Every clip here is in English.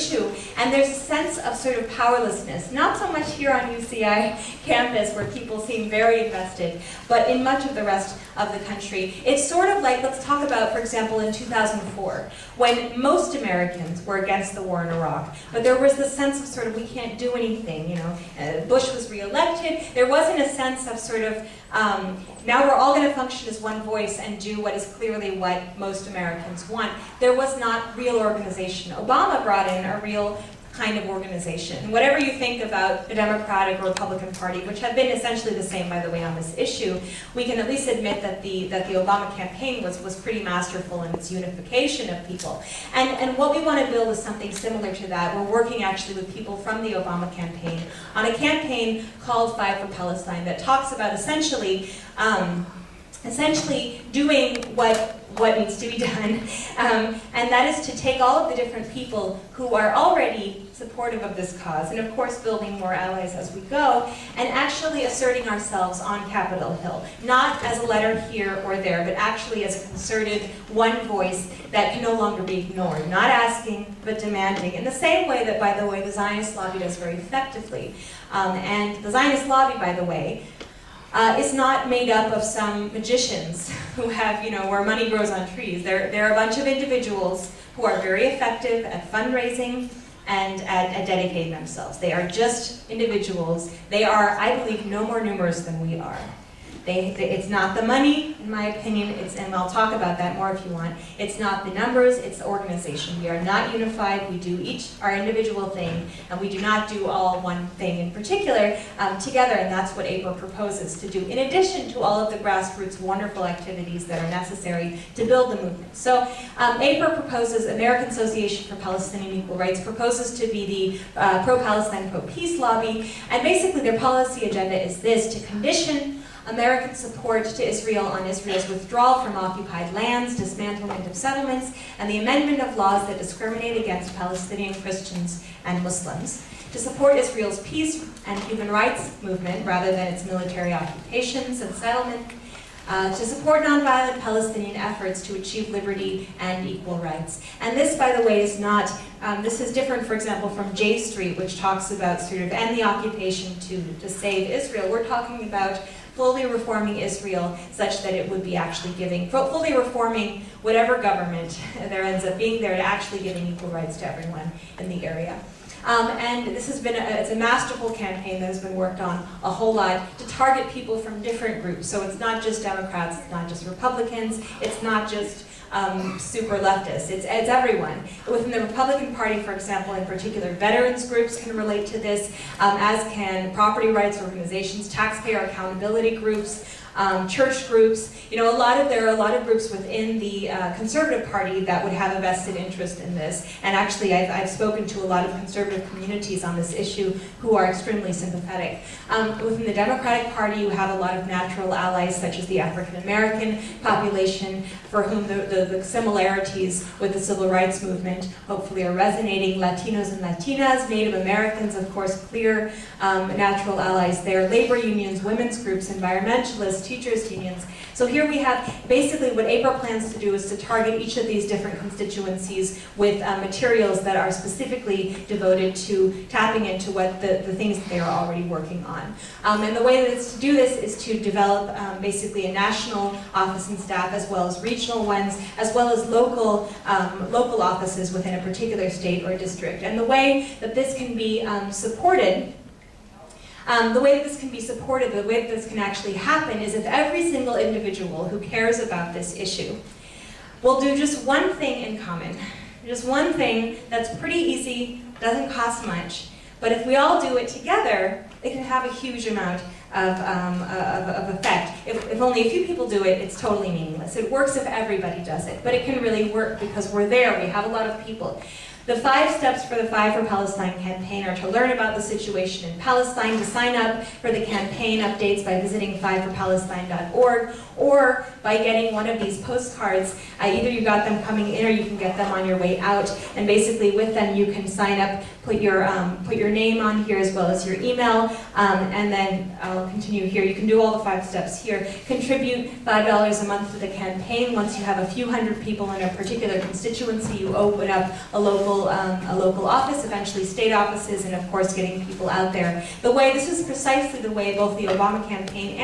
issue. And there's a sense of sort of powerlessness, not so much here on UCI campus where people seem very invested, but in much of the rest of the country. It's sort of like, let's talk about, for example, in 2004, when most Americans were against the war in Iraq, but there was this sense of sort of, we can't do anything, you know. Bush was reelected. There wasn't a sense of sort of, now we're all going to function as one voice and do what is clearly what most Americans want. There was not real organization. Obama brought in a real kind of organization. And whatever you think about the Democratic or Republican Party, which have been essentially the same, by the way, on this issue, we can at least admit that the Obama campaign was pretty masterful in its unification of people. And what we want to build is something similar to that. We're working actually with people from the Obama campaign on a campaign called Five for Palestine that talks about essentially doing what needs to be done, and that is to take all of the different people who are already supportive of this cause, and of course building more allies as we go, and actually asserting ourselves on Capitol Hill, not as a letter here or there, but actually as a concerted one voice that can no longer be ignored, not asking, but demanding, in the same way that, by the way, the Zionist lobby does very effectively. And the Zionist lobby, by the way, is not made up of some magicians who have, you know, where money grows on trees. They're a bunch of individuals who are very effective at fundraising and at dedicating themselves. They are just individuals. They are, I believe, no more numerous than we are. It's not the money, in my opinion, and I'll talk about that more if you want. It's not the numbers, it's the organization. We are not unified, we do each our individual thing, and we do not do all one thing in particular together, and that's what APER proposes to do, in addition to all of the grassroots wonderful activities that are necessary to build the movement. So APER proposes, American Association for Palestinian Equal Rights, proposes to be the pro-Palestine, pro-peace lobby, and basically their policy agenda is this: to condition American support to Israel on Israel's withdrawal from occupied lands, dismantlement of settlements, and the amendment of laws that discriminate against Palestinian Christians and Muslims, to support Israel's peace and human rights movement rather than its military occupations and settlement, to support nonviolent Palestinian efforts to achieve liberty and equal rights. And this, by the way, is not, this is different, for example, from J Street, which talks about sort of end the occupation to save Israel. We're talking about fully reforming Israel such that it would be actually giving, fully reforming whatever government there ends up being there, to actually giving equal rights to everyone in the area. And this has been it's a masterful campaign that has been worked on a whole lot to target people from different groups. So it's not just Democrats, it's not just Republicans, it's not just super leftists, it's everyone. Within the Republican Party, for example, in particular, veterans groups can relate to this, as can property rights organizations, taxpayer accountability groups, church groups. You know, there are a lot of groups within the Conservative Party that would have a vested interest in this. And actually, I've spoken to a lot of conservative communities on this issue who are extremely sympathetic. Within the Democratic Party, you have a lot of natural allies, such as the African American population, for whom the similarities with the civil rights movement hopefully are resonating. Latinos and Latinas, Native Americans, of course, clear natural allies there. Labor unions, women's groups, environmentalists, teachers' unions. So here we have basically what APER plans to do is to target each of these different constituencies with materials that are specifically devoted to tapping into what the things that they are already working on. And the way that it's to do this is to develop basically a national office and staff, as well as regional ones, as well as local offices within a particular state or district. And the way that this can be supported, the way that this can actually happen, is if every single individual who cares about this issue will do just one thing in common. Just one thing that's pretty easy, doesn't cost much, but if we all do it together, it can have a huge amount of effect. If only a few people do it, it's totally meaningless. It works if everybody does it, but it can really work because we're there, we have a lot of people. The 5 steps for the Five for Palestine campaign are to learn about the situation in Palestine, to sign up for the campaign updates by visiting fiveforpalestine.org, or by getting one of these postcards. Either you got them coming in or you can get them on your way out, and basically with them you can sign up, put your name on here as well as your email, and then I'll continue here. You can do all the 5 steps here. Contribute $5 a month to the campaign. Once you have a few hundred people in a particular constituency, you open up a local local office, eventually state offices, and of course getting people out there. This is precisely the way both the Obama campaign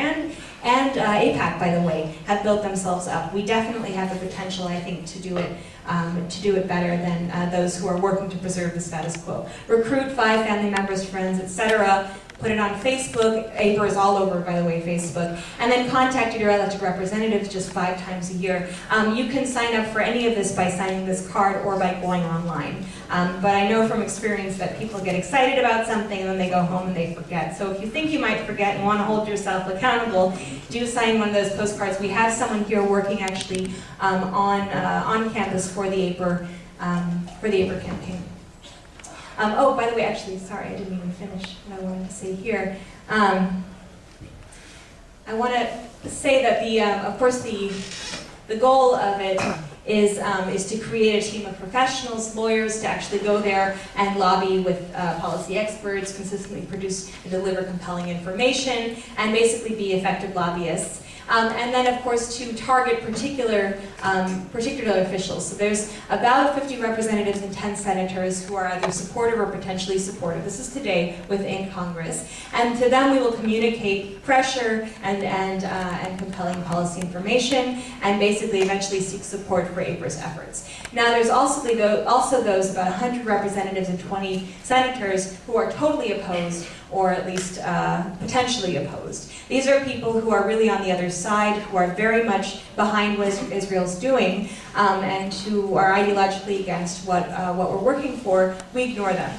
and AIPAC, by the way, have built themselves up. We definitely have the potential, I think, to do it better than those who are working to preserve the status quo. Recruit 5 family members, friends, etc. Put it on Facebook. APR is all over, by the way, Facebook. And then contact your elected representatives just 5 times a year. You can sign up for any of this by signing this card or by going online. But I know from experience that people get excited about something and then they go home and they forget. So if you think you might forget and want to hold yourself accountable, do sign one of those postcards. We have someone here working actually on campus for the APR campaign. Oh, by the way, actually, sorry, I didn't even finish what I wanted to say here. I want to say that of course, the goal of it is to create a team of professionals, lawyers, to actually go there and lobby with policy experts, consistently produce and deliver compelling information, and basically be effective lobbyists. And then, of course, to target particular officials. So there's about 50 representatives and 10 senators who are either supportive or potentially supportive. This is today within Congress. And to them, we will communicate pressure and compelling policy information, and basically eventually seek support for APR's efforts. Now, there's also those about 100 representatives and 20 senators who are totally opposed, or at least potentially opposed. These are people who are really on the other side, who are very much behind what Israel's doing, and who are ideologically against what we're working for. We ignore them.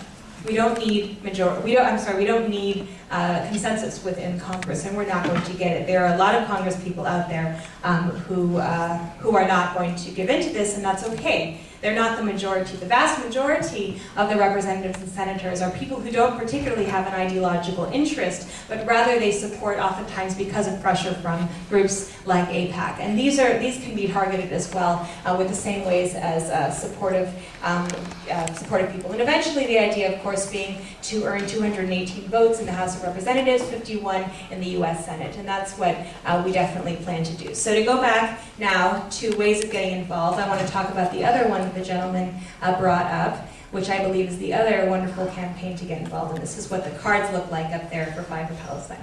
We don't need we don't need consensus within Congress, and we're not going to get it. There are a lot of Congress people out there who are not going to give in to this, and that's okay. They're not the majority. The vast majority of the representatives and senators are people who don't particularly have an ideological interest, but rather they support oftentimes because of pressure from groups like AIPAC. And these can be targeted as well with the same ways as supportive people. And eventually the idea, of course, being to earn 218 votes in the House of Representatives, 51 in the US Senate. And that's what we definitely plan to do. So to go back now to ways of getting involved, I want to talk about the other one the gentleman brought up, which I believe is the other wonderful campaign to get involved in. This is what the cards look like up there for 5 for Palestine.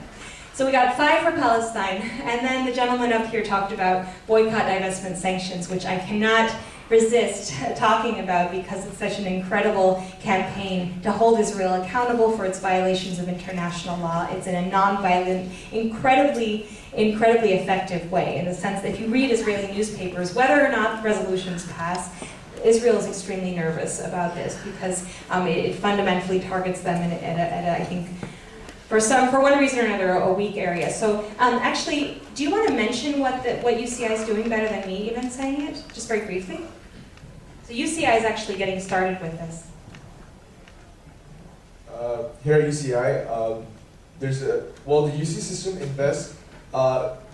So we got 5 for Palestine, and then the gentleman up here talked about boycott, divestment, sanctions, which I cannot resist talking about because it's such an incredible campaign to hold Israel accountable for its violations of international law. It's in a non-violent, incredibly effective way, in the sense that if you read Israeli newspapers, whether or not resolutions pass, Israel is extremely nervous about this because it fundamentally targets them at I think, for one reason or another, a weak area. So actually, do you want to mention what UCI is doing better than me even saying it, just very briefly? So UCI is actually getting started with this. Here at UCI, the UC system invests,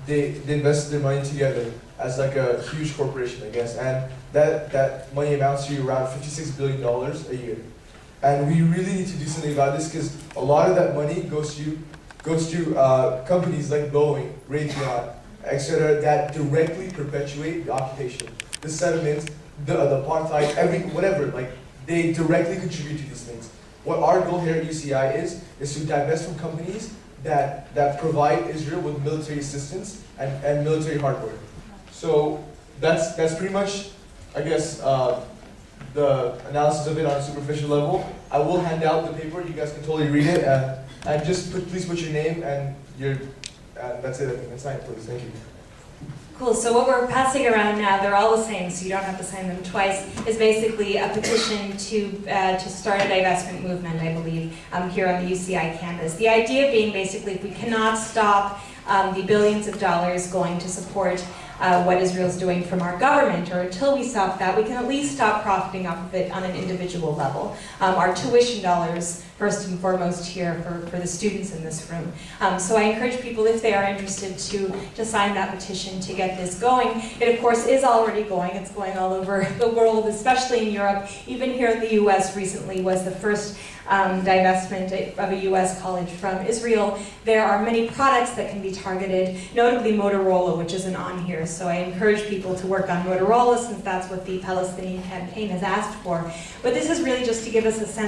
they invest their money together as like a huge corporation, I guess, and that money amounts to around $56 billion a year. And we really need to do something about this because a lot of that money goes to companies like Boeing, Raytheon, etc., that directly perpetuate the occupation, the settlements, the apartheid, whatever. Like they directly contribute to these things. What our goal here at UCI is to divest from companies that provide Israel with military assistance and military hardware. So that's pretty much, I guess, the analysis of it on a superficial level. I will hand out the paper. You guys can totally read it, and just please put your name and that's it. I think, and sign it, please. Thank you. Cool. So what we're passing around now, they're all the same, so you don't have to sign them twice, is basically a petition to start a divestment movement, I believe, here on the UCI campus. The idea being basically if we cannot stop the billions of dollars going to support what Israel's doing from our government, or until we stop that, we can at least stop profiting off of it on an individual level. Our tuition dollars, first and foremost here for the students in this room. So I encourage people, if they are interested, to sign that petition to get this going. It, of course, is already going. It's going all over the world, especially in Europe. Even here in the US recently was the first divestment of a US college from Israel, there are many products that can be targeted, notably Motorola, which isn't on here. So I encourage people to work on Motorola since that's what the Palestinian campaign has asked for. But this is really just to give us a sense